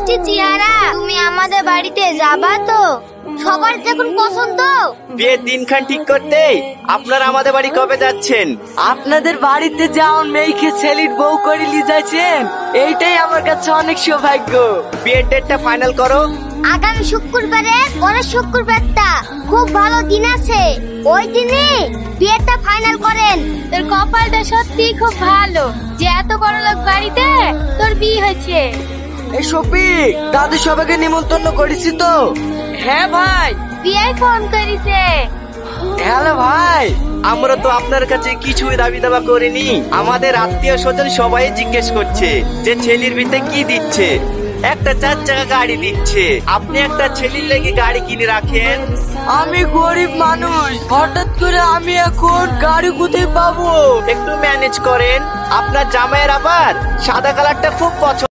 মিষ্টি চেহারা, তুমি আমাদের বাড়িতে যাবা তো? সবার যখন পছন্দ। বিয়ের দিনখান ঠিক করতে আপনারা আমাদের বাড়ি কবে যাচ্ছেন? আপনাদের বাড়িতে যাওন মেয়েকে ছেলের বউ করে নিয়ে যাচ্ছেন, এইটাই আমার কাছে অনেক সৌভাগ্য। বিয়ের ডেটটা ফাইনাল করো। আগামী শুক্রবারের পরের শুক্রবারটা খুব ভালো দিন আছে, ওই দিনে বিয়েটা ফাইনাল করেন। তোর কপালটা সত্যি খুব ভালো যে এত বড় লোক বাড়িতে তোর বিয়ে হয়েছে। এই শফিক, দাদু সবাইকে নিমন্ত্রণ করেছি তো? হ্যাঁ ভাই। বিয়ে ফোন করেছে। হ্যালো ভাই। আমরা তো আপনার কাছে কিছুই দাবি দাবা করিনি। আমাদের আত্মীয় স্বজন সবাই জিজ্ঞেস করছে যে ছেলের বিয়েতে কি দিচ্ছে। একটা 4 চাকা গাড়ি দিচ্ছে, আপনি একটা ছেলের লেগে গাড়ি কিনে রাখেন। আমি গরিব মানুষ, হঠাৎ করে আমি এখন গাড়ি কোথায় পাবো? একটু ম্যানেজ করেন। আপনার জামাইয়ের আবার সাদা কালারটা খুব পছন্দ।